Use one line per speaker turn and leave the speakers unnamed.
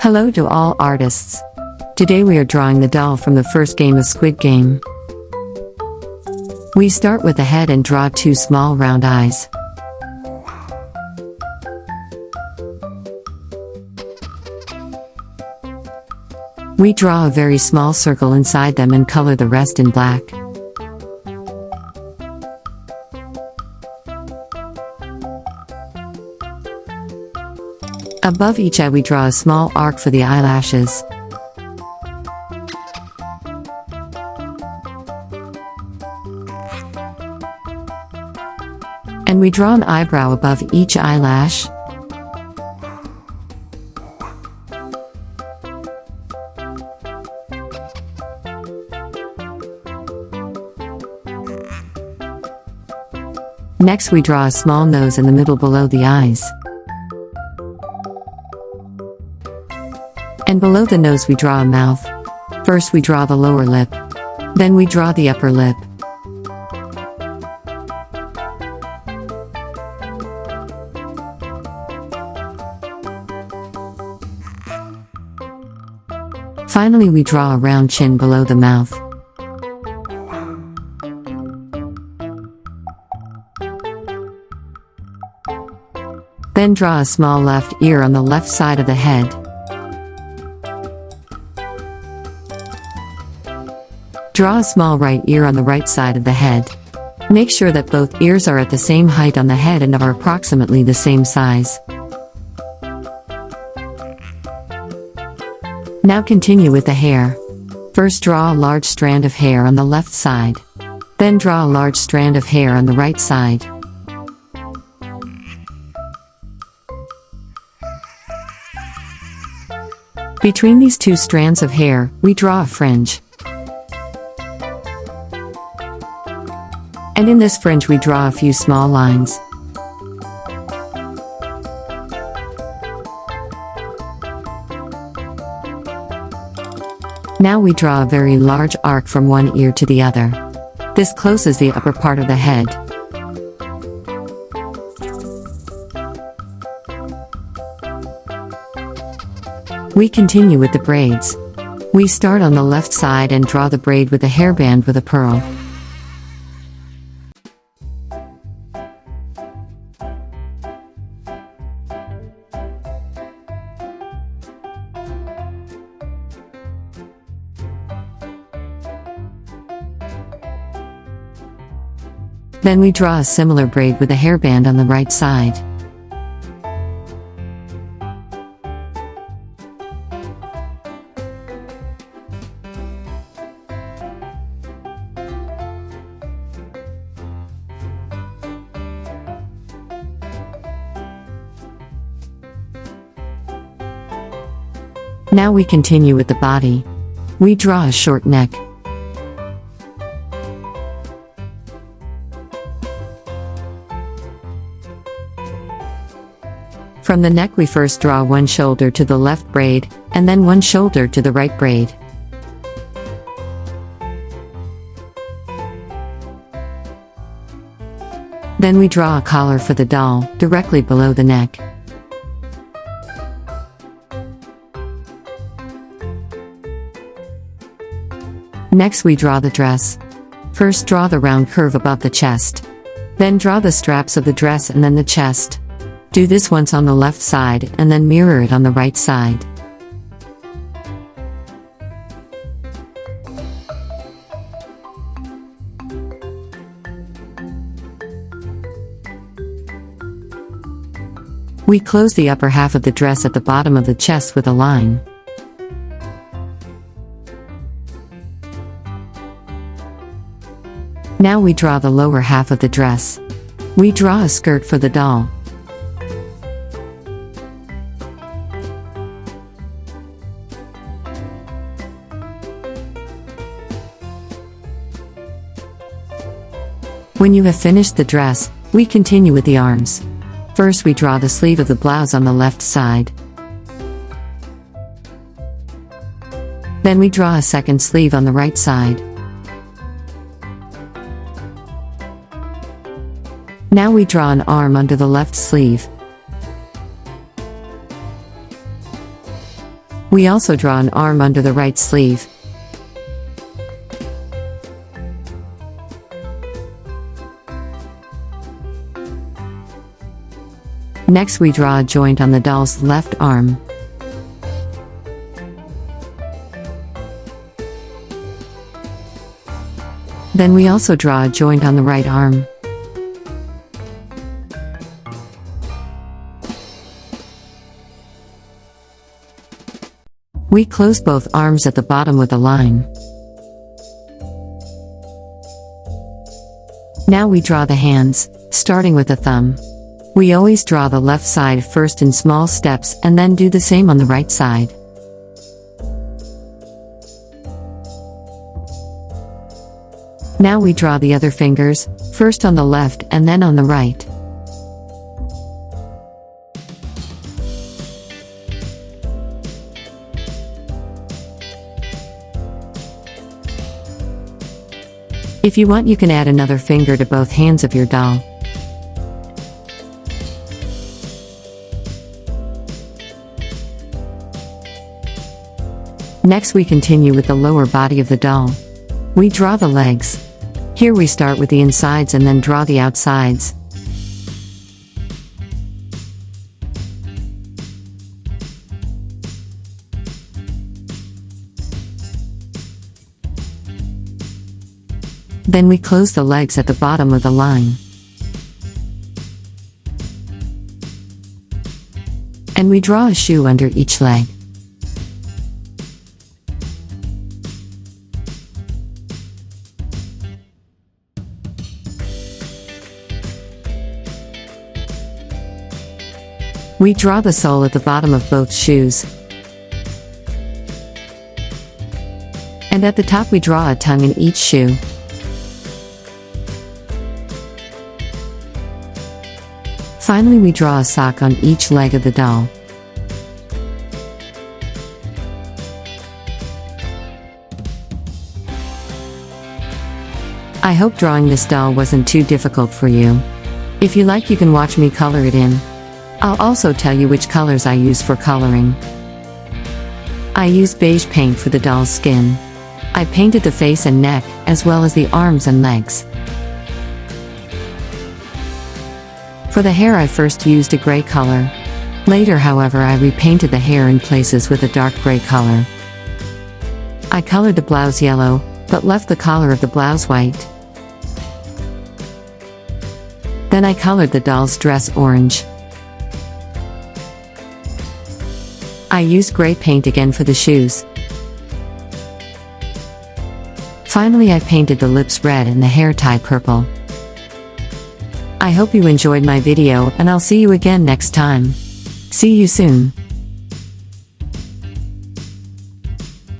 Hello to all artists. Today we are drawing the doll from the first game of Squid Game. We start with the head and draw two small round eyes. We draw a very small circle inside them and color the rest in black. Above each eye we draw a small arc for the eyelashes. And we draw an eyebrow above each eyelash. Next we draw a small nose in the middle below the eyes. And below the nose we draw a mouth. First we draw the lower lip. Then we draw the upper lip. Finally we draw a round chin below the mouth. Then draw a small left ear on the left side of the head. Draw a small right ear on the right side of the head. Make sure that both ears are at the same height on the head and are approximately the same size. Now continue with the hair. First draw a large strand of hair on the left side. Then draw a large strand of hair on the right side. Between these two strands of hair, we draw a fringe. And in this fringe we draw a few small lines. Now we draw a very large arc from one ear to the other. This closes the upper part of the head. We continue with the braids. We start on the left side and draw the braid with a hairband with a pearl. Then we draw a similar braid with a hairband on the right side. Now we continue with the body. We draw a short neck. From the neck we first draw one shoulder to the left braid, and then one shoulder to the right braid. Then we draw a collar for the doll, directly below the neck. Next we draw the dress. First draw the round curve above the chest. Then draw the straps of the dress and then the chest. Do this once on the left side and then mirror it on the right side. We close the upper half of the dress at the bottom of the chest with a line. Now we draw the lower half of the dress. We draw a skirt for the doll. When you have finished the dress, we continue with the arms. First we draw the sleeve of the blouse on the left side. Then we draw a second sleeve on the right side. Now we draw an arm under the left sleeve. We also draw an arm under the right sleeve. Next we draw a joint on the doll's left arm. Then we also draw a joint on the right arm. We close both arms at the bottom with a line. Now we draw the hands, starting with the thumb. We always draw the left side first in small steps and then do the same on the right side. Now we draw the other fingers, first on the left and then on the right. If you want, you can add another finger to both hands of your doll. Next we continue with the lower body of the doll. We draw the legs. Here we start with the insides and then draw the outsides. Then we close the legs at the bottom with a line. And we draw a shoe under each leg. We draw the sole at the bottom of both shoes. And at the top we draw a tongue in each shoe. Finally we draw a sock on each leg of the doll. I hope drawing this doll wasn't too difficult for you. If you like, you can watch me color it in. I'll also tell you which colors I use for coloring. I used beige paint for the doll's skin. I painted the face and neck, as well as the arms and legs. For the hair I first used a gray color. Later, however, I repainted the hair in places with a dark gray color. I colored the blouse yellow, but left the collar of the blouse white. Then I colored the doll's dress orange. I used gray paint again for the shoes. Finally, I painted the lips red and the hair tie purple. I hope you enjoyed my video, and I'll see you again next time. See you soon.